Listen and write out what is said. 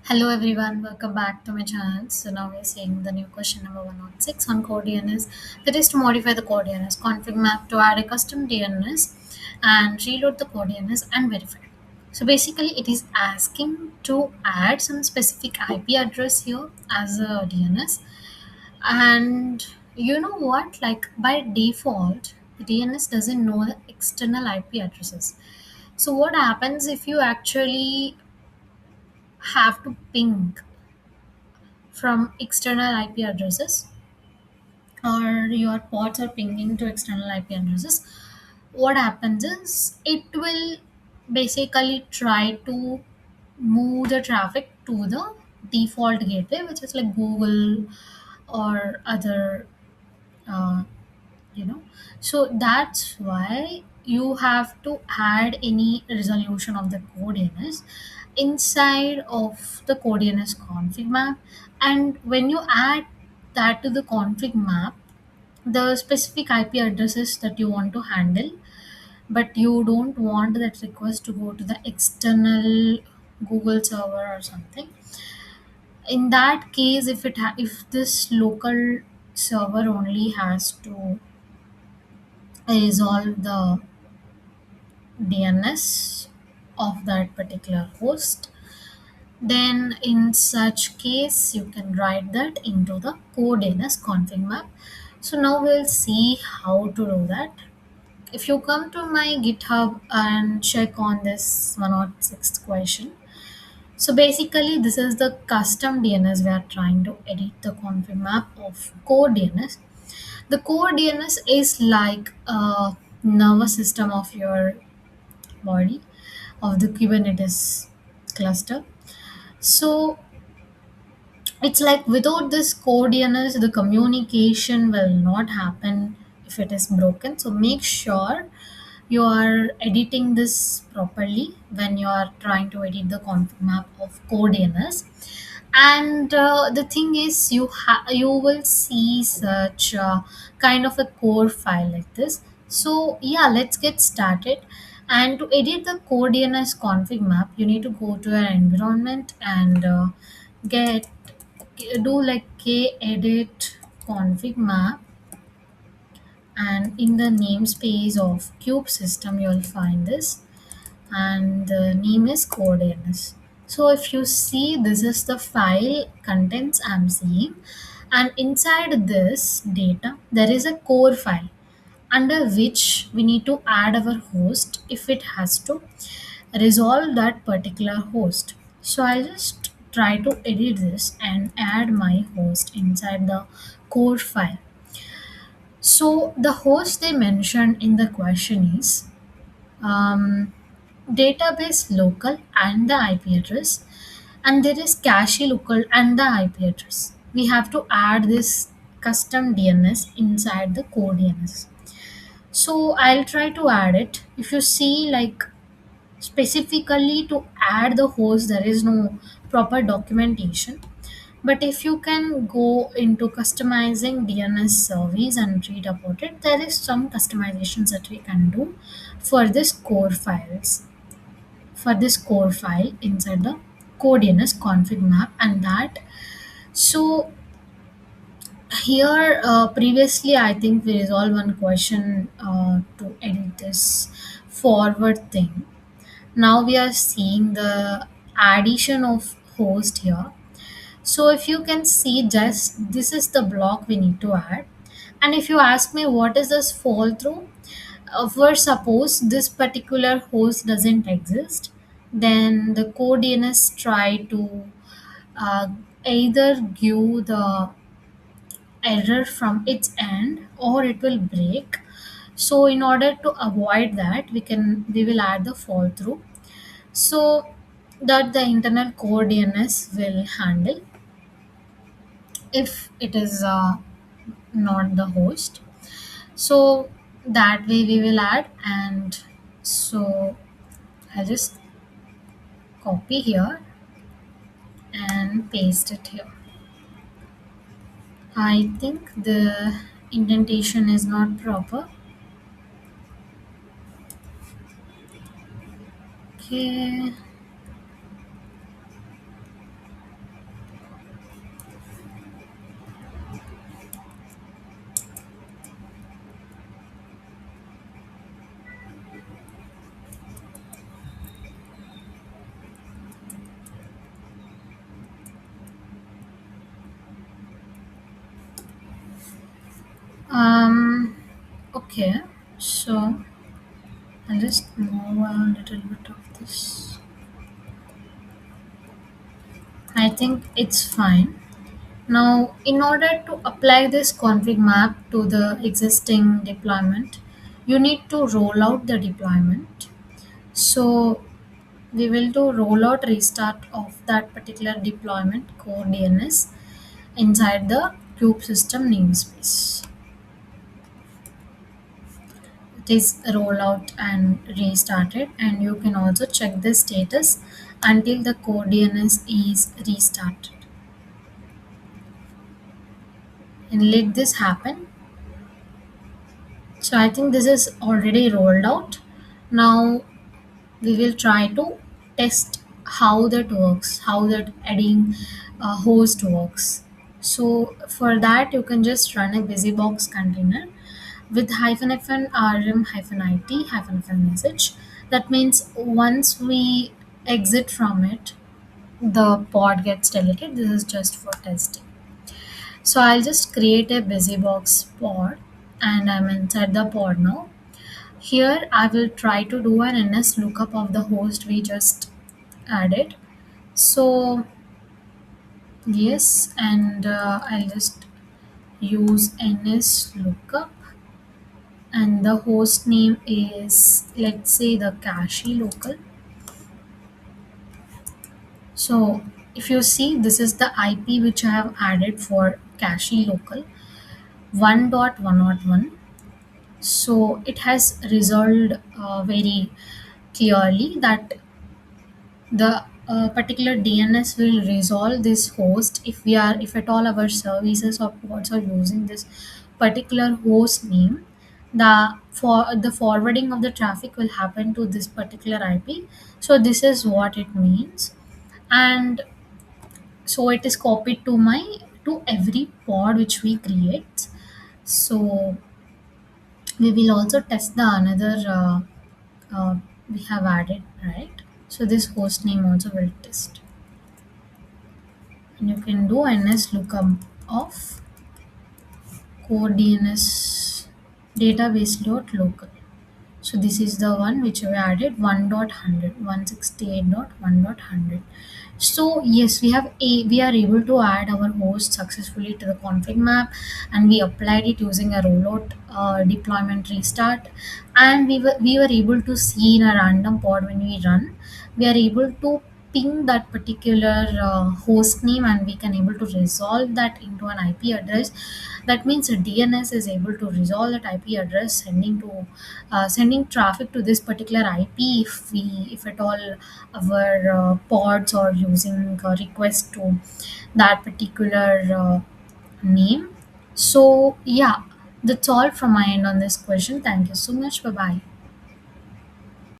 Hello everyone, welcome back to my channel. So now we're seeing the new question number 106 on core DNS. That is to modify the core DNS config map to add a custom DNS and reload the core DNS and verify. So basically it is asking to add some specific IP address here as a DNS. And you know what? Like by default, the DNS doesn't know the external IP addresses. So what happens if you actually have to ping from external IP addresses or your pods are pinging to external IP addresses, what happens is it will basically try to move the traffic to the default gateway, which is like Google or other uh, you know so that's why you have to add any resolution of the code DNS inside of the code DNS config map. And when you add that to the config map, the specific IP addresses that you want to handle, but you don't want that request to go to the external Google server or something. In that case, if this local server only has to resolve the DNS of that particular host, then in such case you can write that into the core DNS config map. So now we'll see how to do that. If you come to my GitHub and check on this 106th question, so basically this is the custom DNS we are trying to edit the config map of core DNS. The core DNS is like a nervous system of your body, of the Kubernetes cluster. So it's like without this core DNS, the communication will not happen if it is broken. So make sure you are editing this properly when you are trying to edit the config map of core DNS. And the thing is, you will see such kind of a core file like this. So yeah, let's get started. And to edit the core DNS config map, you need to go to your environment and get do like k-edit config map, and in the namespace of cube system you'll find this, and the name is core.dns. So if you see, this is the file contents I'm seeing, and inside this data there is a core file under which we need to add our host if it has to resolve that particular host. So I'll just try to edit this and add my host inside the core file. So the host they mentioned in the question is um, database local and the IP address, and there is cache local and the IP address. We have to add this custom DNS inside the core DNS. So I'll try to add it. If you see, like specifically to add the host, there is no proper documentation. But if you can go into customizing DNS service and read about it, there is some customizations that we can do for this core files, for this core file inside the core DNS config map. And that, so here previously I think we resolved one question to edit this forward thing. Now we are seeing the addition of host here. So if you can see, just this is the block we need to add. And if you ask me what is this fall through, for suppose this particular host doesn't exist, then the core DNS try to uh, either give the error from its end or it will break. So in order to avoid that, we will add the fall through, so that the internal core DNS will handle if it is not the host. So that way we will add, and so I'll just copy here and paste it here. I think the indentation is not proper. Okay. Okay, so I'll just move a little bit of this. I think it's fine. Now, in order to apply this config map to the existing deployment, you need to roll out the deployment. So, we will do rollout restart of that particular deployment core DNS inside the kube system namespace. It is rollout and restarted, and you can also check the status until the core DNS is restarted. And let this happen. So I think this is already rolled out. Now we will try to test how that works, how that adding a host works. So for that, you can just run a busybox container with hyphen fn rm hyphen it hyphen fn message. That means once we exit from it, the pod gets deleted. This is just for testing. So I'll just create a busybox pod and I'm inside the pod now. Here I will try to do an ns lookup of the host we just added. So yes, and I'll just use ns lookup, and the host name is, let's say, the cache local. So if you see, this is the IP which I have added for cache local 1.101. So it has resolved very clearly that the particular DNS will resolve this host if at all our services or pods are using this particular host name. The forwarding of the traffic will happen to this particular IP. So this is what it means, and so it is copied to every pod which we create. So we will also test the another we have added, right? So this host name also will test, and you can do ns lookup of core DNS database dot local. So this is the one which we added 1.100 168.1.100. So yes, we are able to add our host successfully to the config map, and we applied it using a rollout deployment restart, and we were able to see in a random pod when we run, we are able to ping that particular host name, and we can able to resolve that into an IP address. That means the DNS is able to resolve that IP address, sending traffic to this particular IP if at all our pods are using a request to that particular name. So yeah, that's all from my end on this question. Thank you so much. Bye bye.